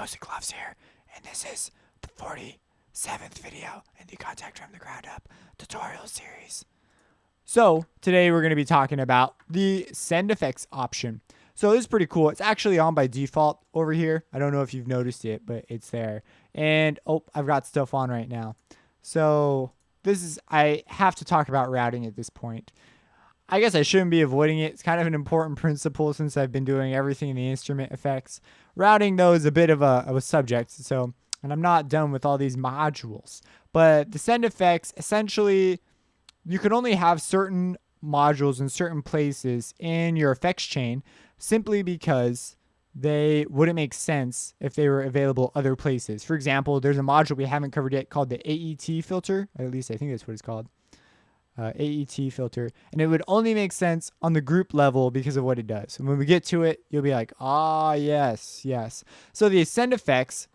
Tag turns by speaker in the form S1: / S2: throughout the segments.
S1: Cozy Gloves here, and this is the 47th video in the Kontakt from the ground up tutorial series. So today we're going to be talking about the send effects option. So this is pretty cool. It's actually on by default over here. I don't know if you've noticed it, but it's there. And oh, I've got stuff on right now. So I have to talk about routing at this point. I guess I shouldn't be avoiding it. It's kind of an important principle since I've been doing everything in the instrument effects. Routing, though, is a bit of a subject. So, and I'm not done with all these modules. But the send effects, essentially, you can only have certain modules in certain places in your effects chain simply because they wouldn't make sense if they were available other places. For example, there's a module we haven't covered yet called the AET filter. At least I think that's what it's called. AET filter, and it would only make sense on the group level because of what it does. And when we get to it, you'll be like, yes. So the send effects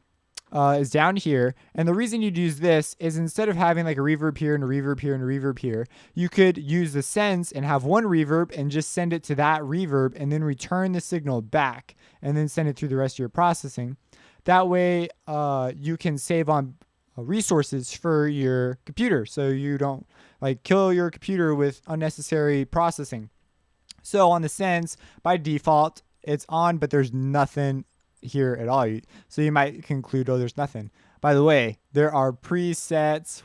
S1: is down here, and the reason you'd use this is instead of having like a reverb here and a reverb here and a reverb here, you could use the sends and have one reverb and just send it to that reverb and then return the signal back and then send it through the rest of your processing. That way you can save on resources for your computer, so you don't like kill your computer with unnecessary processing. So on the sends, by default, it's on, but there's nothing here at all. So you might conclude, oh, there's nothing. By the way, there are presets,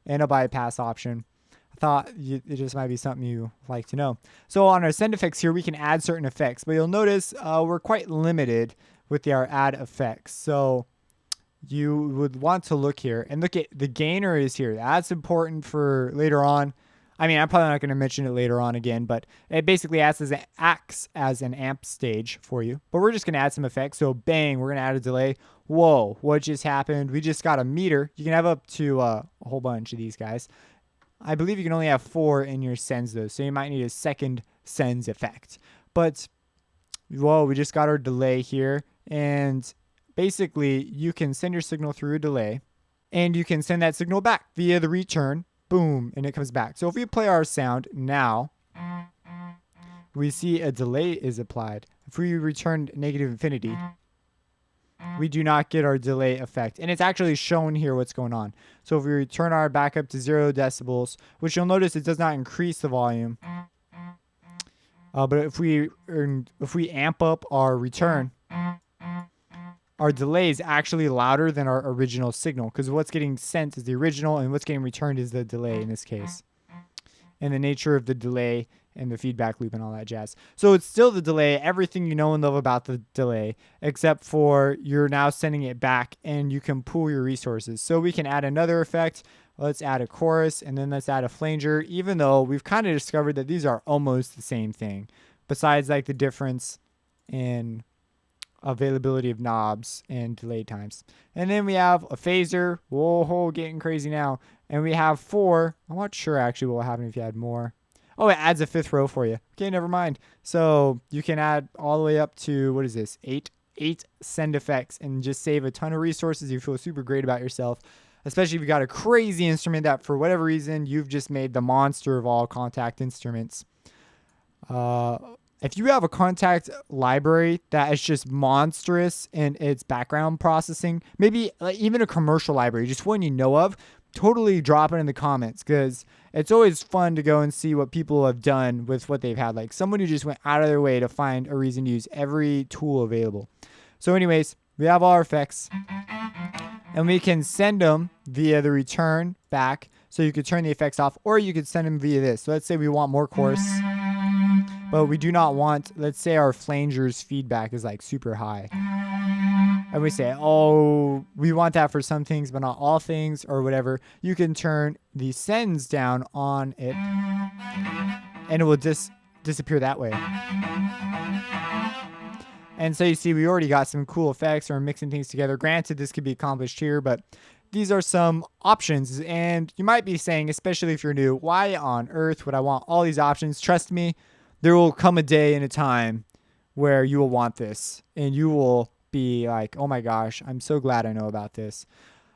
S1: and a bypass option. I thought it just might be something you like to know. So on our send effects here, we can add certain effects, but you'll notice we're quite limited with our add effects. So you would want to look here and look at the gainer is here. That's important for later on. I mean, I'm probably not going to mention it later on again, but it basically acts as an amp stage for you. But we're just going to add some effects. So bang, we're going to add a delay. Whoa, what just happened? We just got a meter. You can have up to a whole bunch of these guys. I believe you can only have 4 in your sends though, so you might need a second sends effect. But whoa, we just got our delay here, and basically, you can send your signal through a delay, and you can send that signal back via the return, boom, and it comes back. So if we play our sound now, we see a delay is applied. If we return negative infinity, we do not get our delay effect. And it's actually shown here what's going on. So if we return our back up to 0 decibels, which you'll notice it does not increase the volume. But if we amp up our return, our delay is actually louder than our original signal because what's getting sent is the original and what's getting returned is the delay in this case. And the nature of the delay and the feedback loop and all that jazz. So it's still the delay, everything you know and love about the delay, except for you're now sending it back and you can pool your resources. So we can add another effect. Let's add a chorus and then let's add a flanger, even though we've kind of discovered that these are almost the same thing, besides like the difference in availability of knobs and delay times. And then we have a phaser. Whoa, getting crazy now. And we have 4. I'm not sure actually what will happen if you add more. Oh, it adds a 5th row for you. Okay, never mind. So you can add all the way up to, what is this? 8 send effects and just save a ton of resources. You feel super great about yourself, especially if you got a crazy instrument that for whatever reason you've just made the monster of all Kontakt instruments. If you have a Kontakt library that is just monstrous in its background processing, maybe like even a commercial library, just one you know of, totally drop it in the comments because it's always fun to go and see what people have done with what they've had. Like someone who just went out of their way to find a reason to use every tool available. So anyways, we have all our effects and we can send them via the return back. So you could turn the effects off or you could send them via this. So let's say we want more chorus. But we do not want, let's say our flanger's feedback is like super high. And we say, oh, we want that for some things, but not all things or whatever. You can turn the sends down on it and it will disappear that way. And so you see, we already got some cool effects or mixing things together. Granted, this could be accomplished here, but these are some options. And you might be saying, especially if you're new, why on earth would I want all these options? Trust me, there will come a day and a time where you will want this and you will be like, oh my gosh, I'm so glad I know about this.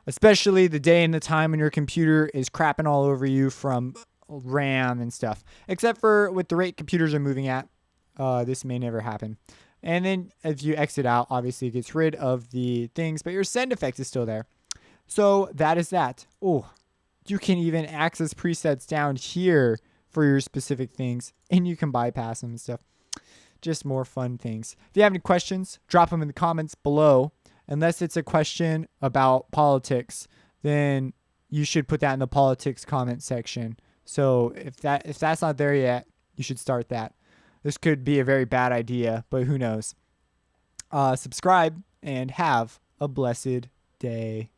S1: Especially the day and the time when your computer is crapping all over you from RAM and stuff. Except for with the rate computers are moving at, this may never happen. And then if you exit out, obviously it gets rid of the things, but your send effect is still there. So that is that. Oh, you can even access presets down here for your specific things, and you can bypass them and stuff. Just more fun things. If you have any questions, drop them in the comments below. Unless it's a question about politics, then you should put that in the politics comment section. So if that's not there yet, you should start that. This could be a very bad idea, but who knows? Subscribe and have a blessed day.